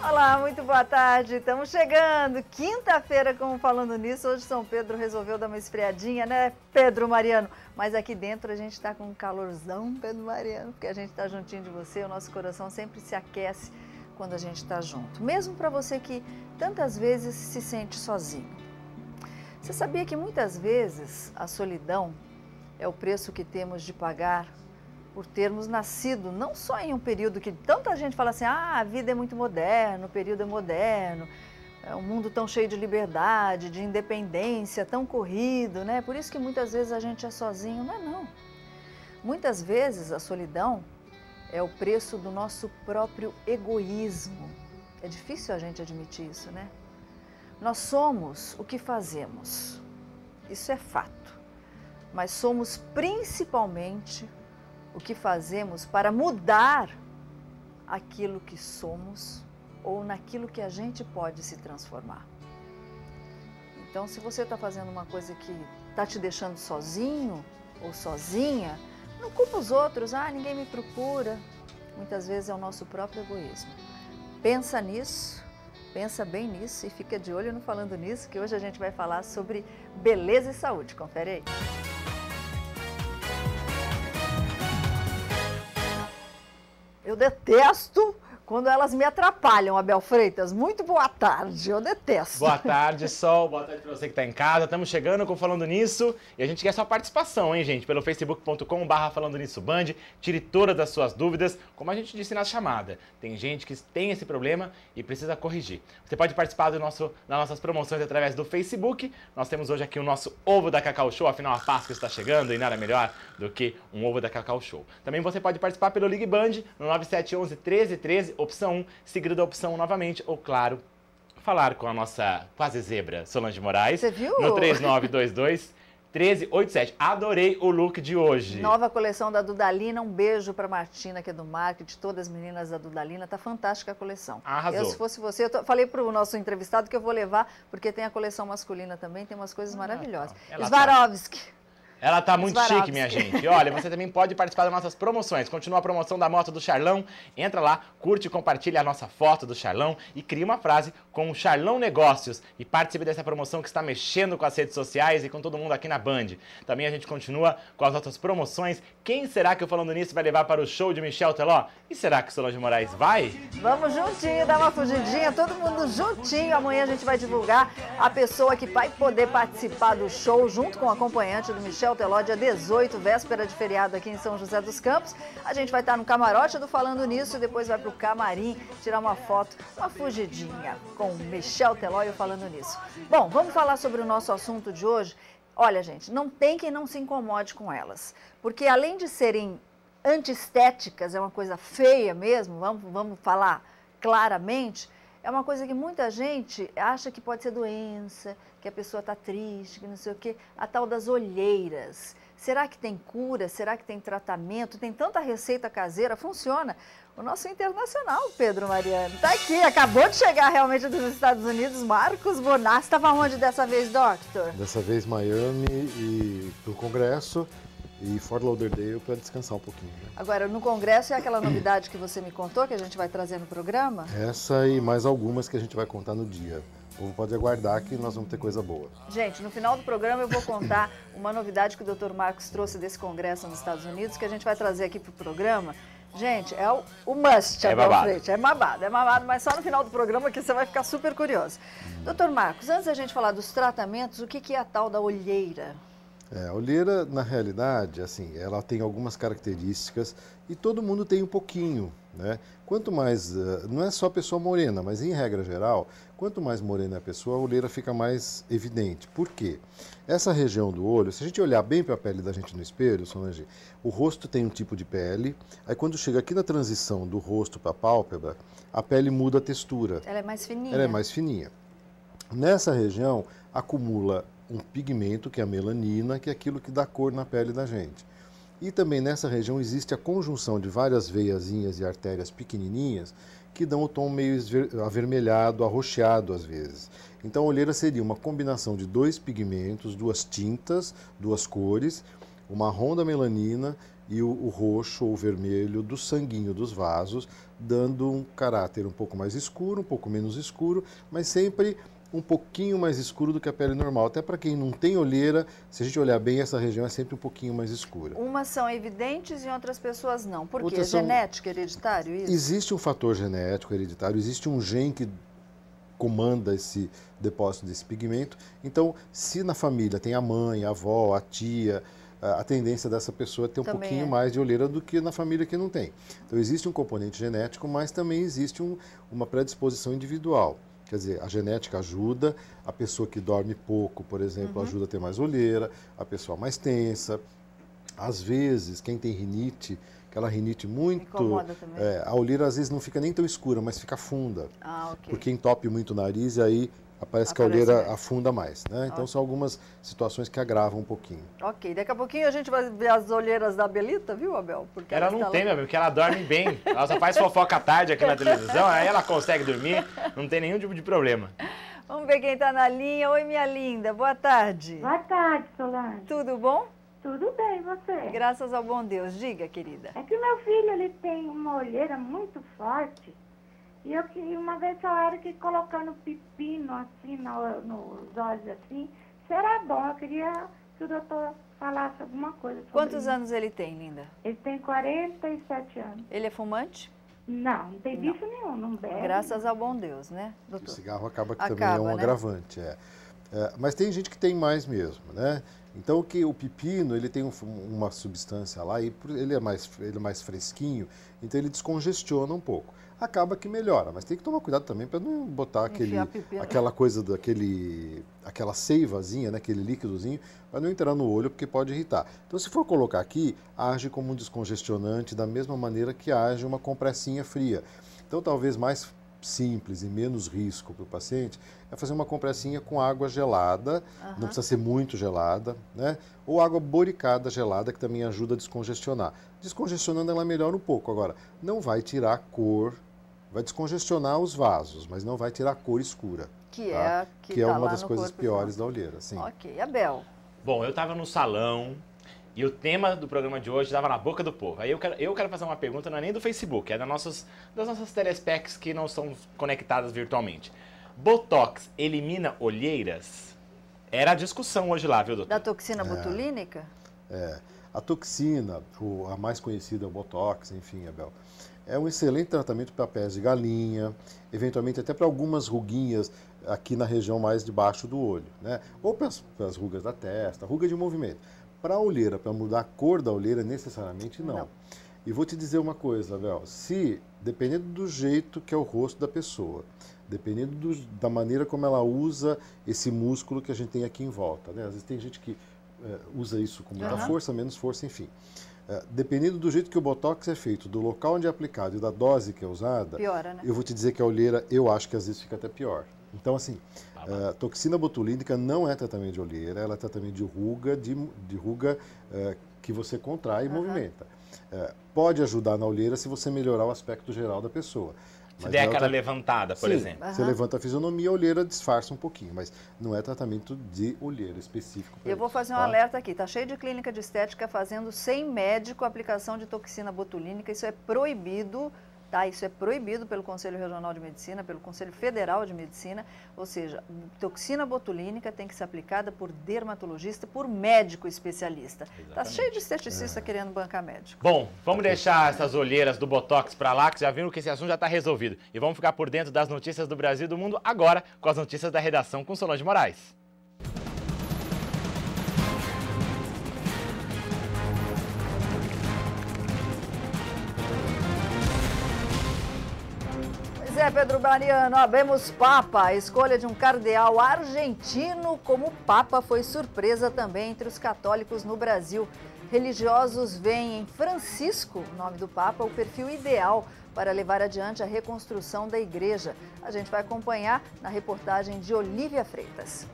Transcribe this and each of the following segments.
Olá, muito boa tarde. Estamos chegando. Quinta-feira, como falando nisso, hoje São Pedro resolveu dar uma esfriadinha, né, Pedro Mariano? Mas aqui dentro a gente está com um calorzão, Pedro Mariano, porque a gente está juntinho de você, o nosso coração sempre se aquece quando a gente está junto. Mesmo para você que tantas vezes se sente sozinho. Você sabia que muitas vezes a solidão é o preço que temos de pagar por termos nascido, não só em um período que tanta gente fala assim, a vida é muito moderna, o período é moderno, é um mundo tão cheio de liberdade, de independência, tão corrido, né? Por isso que muitas vezes a gente é sozinho, não é não. Muitas vezes a solidão é o preço do nosso próprio egoísmo. É difícil a gente admitir isso, né? Nós somos o que fazemos, isso é fato, mas somos principalmente o que fazemos para mudar aquilo que somos ou naquilo que a gente pode se transformar. Então, se você está fazendo uma coisa que está te deixando sozinho ou sozinha, não culpa os outros, ninguém me procura. Muitas vezes é o nosso próprio egoísmo. Pensa nisso, pensa bem nisso e fica de olho no Falando Nisso, que hoje a gente vai falar sobre beleza e saúde. Confere aí. Eu detesto quando elas me atrapalham, Abel Freitas. Muito boa tarde, eu detesto. Boa tarde, Sol. Boa tarde para você que está em casa. Estamos chegando com Falando Nisso e a gente quer sua participação, hein, gente? Pelo facebook.com/Falando Nisso Band. Tire todas as suas dúvidas, como a gente disse na chamada. Tem gente que tem esse problema e precisa corrigir. Você pode participar das nossas promoções através do Facebook. Nós temos hoje aqui o nosso Ovo da Cacau Show, afinal a Páscoa está chegando e nada melhor do que um Ovo da Cacau Show. Também você pode participar pelo Ligue Band no 9711 1313. Opção 1, seguido da opção 1 novamente, ou claro, falar com a nossa quase zebra, Solange Moraes. Você viu? No 3922-1387. Adorei o look de hoje. Nova coleção da Dudalina, um beijo para Martina, que é do marketing, todas as meninas da Dudalina, tá fantástica a coleção. Arrasou. Eu, se fosse você, falei para o nosso entrevistado que eu vou levar, porque tem a coleção masculina também, tem umas coisas maravilhosas. Swarovski. Ela tá muito chique, minha gente. Olha, você também pode participar das nossas promoções. Continua a promoção da moto do Charlão. Entra lá, curte e compartilha a nossa foto do Charlão e cria uma frase com o Charlão Negócios e participe dessa promoção que está mexendo com as redes sociais e com todo mundo aqui na Band. Também a gente continua com as outras promoções. Quem será que o Falando Nisso vai levar para o show de Michel Teló? E será que Solange Moraes vai? Vamos juntinho, dar uma fugidinha, todo mundo juntinho. Amanhã a gente vai divulgar a pessoa que vai poder participar do show junto com o acompanhante do Michel Teló, dia 18, véspera de feriado aqui em São José dos Campos. A gente vai estar no camarote do Falando Nisso e depois vai para o camarim tirar uma foto, uma fugidinha com o Michel Teló e o Falando Nisso. Bom, vamos falar sobre o nosso assunto de hoje. Olha, gente, não tem quem não se incomode com elas, porque além de serem antiestéticas, é uma coisa feia mesmo, vamos falar claramente, é uma coisa que muita gente acha que pode ser doença, que a pessoa está triste, que não sei o quê, a tal das olheiras. Será que tem cura? Será que tem tratamento? Tem tanta receita caseira? Funciona? O nosso internacional, Pedro Mariano, está aqui, acabou de chegar realmente dos Estados Unidos, Marcos Bonassi. Estava onde dessa vez, doctor? Dessa vez Miami e para o Congresso e Fort Lauderdale para descansar um pouquinho. Né? Agora, no Congresso é aquela novidade que você me contou, que a gente vai trazer no programa? Essa e mais algumas que a gente vai contar no dia. O povo pode aguardar que nós vamos ter coisa boa. Gente, no final do programa eu vou contar uma novidade que o Dr. Marcos trouxe desse congresso nos Estados Unidos, que a gente vai trazer aqui para o programa. Gente, é o must, é babado. É babado, mas só no final do programa que você vai ficar super curioso. Dr. Marcos, antes da gente falar dos tratamentos, o que é a tal da olheira? A olheira, na realidade, assim, ela tem algumas características e todo mundo tem um pouquinho, né? Quanto mais, não é só a pessoa morena, mas em regra geral, quanto mais morena é a pessoa, a olheira fica mais evidente. Por quê? Essa região do olho, se a gente olhar bem para a pele da gente no espelho, Solange, o rosto tem um tipo de pele, aí quando chega aqui na transição do rosto para a pálpebra, a pele muda a textura. Ela é mais fininha. Ela é mais fininha. Nessa região, acumula um pigmento, que é a melanina, que é aquilo que dá cor na pele da gente. E também nessa região existe a conjunção de várias veiazinhas e artérias pequenininhas que dão o tom meio avermelhado, arroxeado às vezes. Então a olheira seria uma combinação de dois pigmentos, duas tintas, duas cores, o marrom da melanina e o roxo ou o vermelho do sanguinho dos vasos, dando um caráter um pouco mais escuro, um pouco menos escuro, mas sempre um pouquinho mais escuro do que a pele normal. Até para quem não tem olheira, se a gente olhar bem, essa região é sempre um pouquinho mais escura. Umas são evidentes e outras pessoas não. Por quê? Outras É genético, hereditário isso? Existe um fator genético hereditário, existe um gene que comanda esse depósito desse pigmento. Então, se na família tem a mãe, a avó, a tia, a tendência dessa pessoa é ter um Também pouquinho é. mais de olheira do que na família que não tem. Então, existe um componente genético, mas também existe uma predisposição individual. Quer dizer, a genética ajuda, a pessoa que dorme pouco, por exemplo, ajuda a ter mais olheira, a pessoa mais tensa. Às vezes, quem tem rinite, aquela rinite muito... Incomoda também. a olheira às vezes não fica nem tão escura, mas fica funda. Ah, ok. Porque entope muito o nariz e aí parece que a Aparece olheira mais. afunda mais, né? Então são algumas situações que agravam um pouquinho. Ok, daqui a pouquinho a gente vai ver as olheiras da Belita, viu, Abel? Porque Ela não tem, meu amigo, porque ela dorme bem. Ela só faz fofoca à tarde aqui na televisão, aí ela consegue dormir, não tem nenhum tipo de problema. Vamos ver quem está na linha. Oi, minha linda, boa tarde. Boa tarde, Solange. Tudo bom? Tudo bem, você? Graças ao bom Deus. Diga, querida. É que o meu filho, ele tem uma olheira muito forte. E eu queria, uma vez falaram que colocando pepino assim nos olhos assim, será bom. Eu queria que o doutor falasse alguma coisa sobre Quantos isso. anos ele tem, linda? Ele tem 47 anos. Ele é fumante? Não tem vício nenhum, não bebe. Graças ao bom Deus, né, O doutor? cigarro acaba que também Acaba, é um né? agravante. Mas tem gente que tem mais mesmo, né? Então o pepino, ele tem uma substância lá, e ele é mais fresquinho, então ele descongestiona um pouco. Acaba que melhora, mas tem que tomar cuidado também para não botar Enfiar pepino. aquela coisa, aquela seivazinha, né, aquele líquidozinho, para não entrar no olho, porque pode irritar. Então, se for colocar aqui, age como um descongestionante da mesma maneira que age uma compressinha fria. Então, talvez mais simples e menos risco para o paciente é fazer uma compressinha com água gelada, não precisa ser muito gelada, né? Ou água boricada gelada, que também ajuda a descongestionar. Descongestionando ela melhora um pouco. Agora, não vai tirar a cor, vai descongestionar os vasos, mas não vai tirar a cor escura. Que tá? é, Que é tá uma lá das no coisas corpo piores e da olheira, sim. Ok, Abel. Bom, eu estava no salão e o tema do programa de hoje estava na boca do povo. Aí eu quero fazer uma pergunta, não é nem do Facebook, é das nossas telespecs que não são conectadas virtualmente. Botox elimina olheiras? Era a discussão hoje lá, viu, doutor? Da toxina botulínica? A toxina, a mais conhecida é o Botox, enfim, Abel, é um excelente tratamento para pés de galinha, eventualmente até para algumas ruguinhas aqui na região mais debaixo do olho, né? Ou para as rugas da testa, ruga de movimento. Para a olheira, para mudar a cor da olheira, necessariamente não. E vou te dizer uma coisa, Abel, dependendo do jeito que é o rosto da pessoa, dependendo da maneira como ela usa esse músculo que a gente tem aqui em volta, né? Às vezes tem gente que usa isso com muita força, menos força, enfim. Dependendo do jeito que o Botox é feito, do local onde é aplicado e da dose que é usada, Piora, né? eu vou te dizer que a olheira, eu acho que às vezes fica até pior. Então, assim, toxina botulínica não é tratamento de olheira, ela é tratamento de ruga que você contrai e movimenta. Pode ajudar na olheira se você melhorar o aspecto geral da pessoa. Se der aquela levantada, por exemplo. Você levanta a fisionomia, a olheira disfarça um pouquinho, mas não é tratamento de olheira específico. Eu vou fazer um alerta aqui, tá cheio de clínica de estética fazendo sem médico a aplicação de toxina botulínica, isso é proibido, tá? Isso é proibido pelo Conselho Regional de Medicina, pelo Conselho Federal de Medicina, ou seja, toxina botulínica tem que ser aplicada por dermatologista, por médico especialista. Tá cheio de esteticista querendo bancar médico. Bom, vamos deixar essas olheiras do Botox para lá, que já viram que esse assunto já está resolvido. E vamos ficar por dentro das notícias do Brasil e do mundo agora, com as notícias da redação com Solange Moraes. Pedro Mariano, abemos Papa. A escolha de um cardeal argentino como Papa foi surpresa também entre os católicos no Brasil. Religiosos veem em Francisco, o nome do Papa, o perfil ideal para levar adiante a reconstrução da igreja. A gente vai acompanhar na reportagem de Olívia Freitas.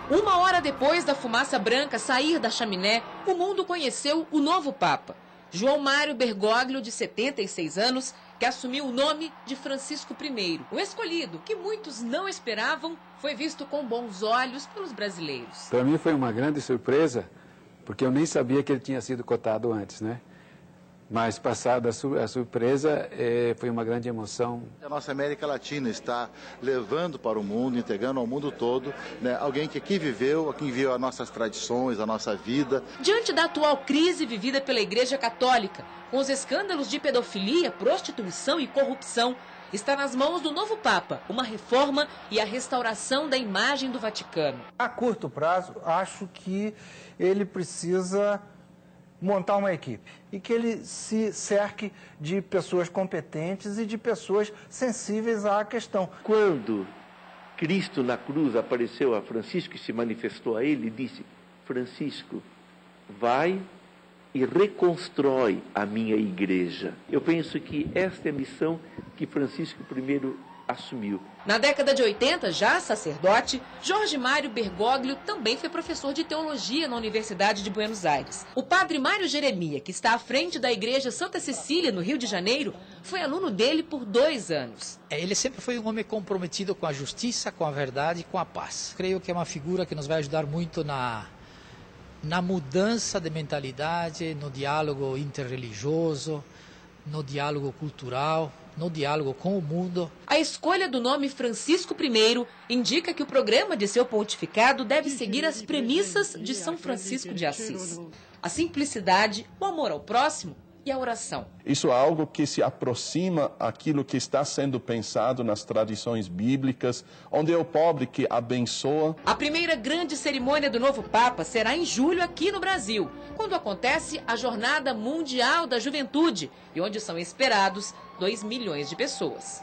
Uma hora depois da fumaça branca sair da chaminé, o mundo conheceu o novo Papa. João Mário Bergoglio, de 76 anos, que assumiu o nome de Francisco I. O escolhido, que muitos não esperavam, foi visto com bons olhos pelos brasileiros. Para mim foi uma grande surpresa, porque eu nem sabia que ele tinha sido cotado antes, né? Mas passada a surpresa, foi uma grande emoção. A nossa América Latina está levando para o mundo, entregando ao mundo todo, né, alguém que aqui viveu as nossas tradições, a nossa vida. Diante da atual crise vivida pela Igreja Católica, com os escândalos de pedofilia, prostituição e corrupção, está nas mãos do novo Papa uma reforma e a restauração da imagem do Vaticano. A curto prazo, acho que ele precisa montar uma equipe e que ele se cerque de pessoas competentes e de pessoas sensíveis à questão. Quando Cristo na cruz apareceu a Francisco e se manifestou a ele, disse: Francisco, vai e reconstrói a minha igreja. Eu penso que esta é a missão que Francisco I assumiu. Na década de 80, já sacerdote, Jorge Mário Bergoglio também foi professor de teologia na Universidade de Buenos Aires. O padre Mário Jeremia, que está à frente da Igreja Santa Cecília, no Rio de Janeiro, foi aluno dele por 2 anos. Ele sempre foi um homem comprometido com a justiça, com a verdade e com a paz. Creio que é uma figura que nos vai ajudar muito na mudança de mentalidade, no diálogo interreligioso, no diálogo cultural, no diálogo com o mundo. A escolha do nome Francisco I indica que o programa de seu pontificado deve seguir as premissas de São Francisco de Assis: a simplicidade, o amor ao próximo e a oração. Isso é algo que se aproxima àquilo que está sendo pensado nas tradições bíblicas, onde é o pobre que abençoa. A primeira grande cerimônia do novo Papa será em julho aqui no Brasil, quando acontece a Jornada Mundial da Juventude, e onde são esperados 2 milhões de pessoas.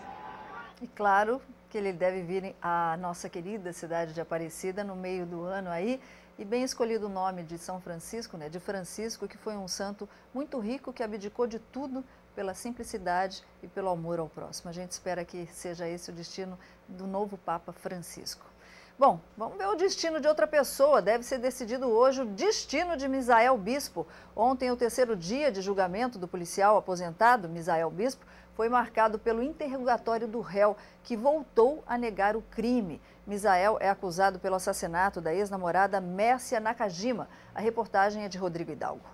E claro que ele deve vir à nossa querida cidade de Aparecida no meio do ano aí. E bem escolhido o nome de São Francisco, né? De Francisco, que foi um santo muito rico, que abdicou de tudo pela simplicidade e pelo amor ao próximo. A gente espera que seja esse o destino do novo Papa Francisco. Bom, vamos ver o destino de outra pessoa. Deve ser decidido hoje o destino de Misael Bispo. Ontem, o 3º dia de julgamento do policial aposentado, Misael Bispo, foi marcado pelo interrogatório do réu, que voltou a negar o crime. Misael é acusado pelo assassinato da ex-namorada Mércia Nakajima. A reportagem é de Rodrigo Hidalgo.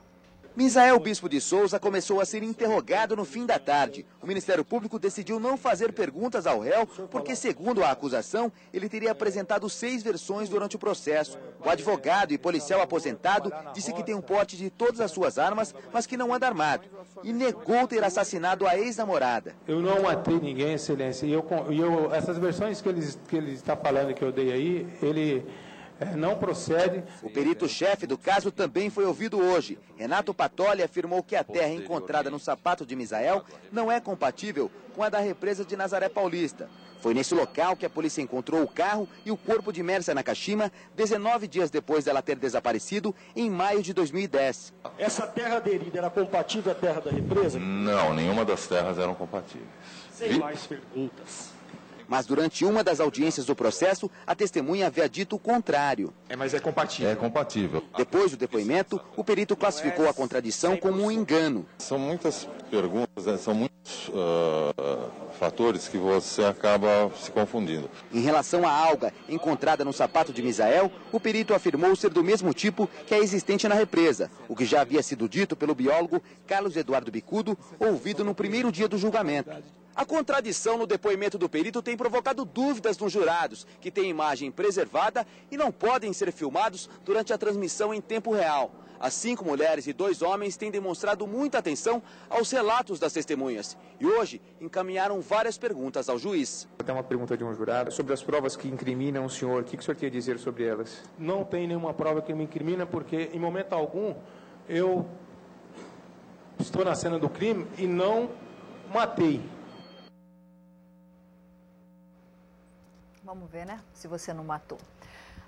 Misael Bispo de Souza começou a ser interrogado no fim da tarde. O Ministério Público decidiu não fazer perguntas ao réu porque, segundo a acusação, ele teria apresentado 6 versões durante o processo. O advogado e policial aposentado disse que tem um porte de todas as suas armas, mas que não anda armado. E negou ter assassinado a ex-namorada. Eu não matei ninguém, excelência. Essas versões que ele está falando que eu dei aí, ele não procede. O perito-chefe do caso também foi ouvido hoje. Renato Patoli afirmou que a terra encontrada no sapato de Misael não é compatível com a da represa de Nazaré Paulista. Foi nesse local que a polícia encontrou o carro e o corpo de Mércia Nakajima 19 dias depois dela ter desaparecido, em maio de 2010. Essa terra aderida era compatível à terra da represa? Não, nenhuma das terras eram compatíveis. Sem mais perguntas. Mas durante uma das audiências do processo, a testemunha havia dito o contrário. Mas é compatível. É compatível. Depois do depoimento, o perito classificou a contradição como um engano. São muitas perguntas, são muitos fatores que você acaba se confundindo. Em relação à alga encontrada no sapato de Misael, o perito afirmou ser do mesmo tipo que a existente na represa, o que já havia sido dito pelo biólogo Carlos Eduardo Bicudo, ouvido no primeiro dia do julgamento. A contradição no depoimento do perito tem provocado dúvidas nos jurados, que têm imagem preservada e não podem ser filmados durante a transmissão em tempo real. As 5 mulheres e 2 homens têm demonstrado muita atenção aos relatos das testemunhas e hoje encaminharam várias perguntas ao juiz. Tem uma pergunta de um jurado sobre as provas que incriminam o senhor. O que o senhor tem a dizer sobre elas? Não tem nenhuma prova que me incrimina porque, em momento algum, eu estou na cena do crime e não matei. Vamos ver, né? Se você não matou.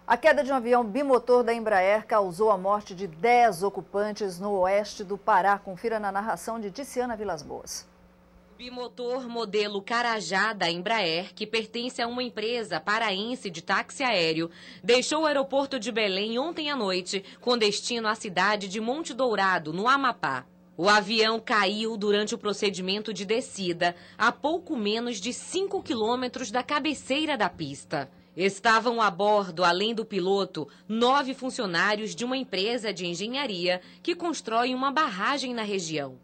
A queda de um avião bimotor da Embraer causou a morte de 10 ocupantes no oeste do Pará. Confira na narração de Tiziana Vilas Boas. O bimotor modelo Carajá da Embraer, que pertence a uma empresa paraense de táxi aéreo, deixou o aeroporto de Belém ontem à noite, com destino à cidade de Monte Dourado, no Amapá. O avião caiu durante o procedimento de descida, a pouco menos de 5 quilômetros da cabeceira da pista. Estavam a bordo, além do piloto, 9 funcionários de uma empresa de engenharia que constrói uma barragem na região.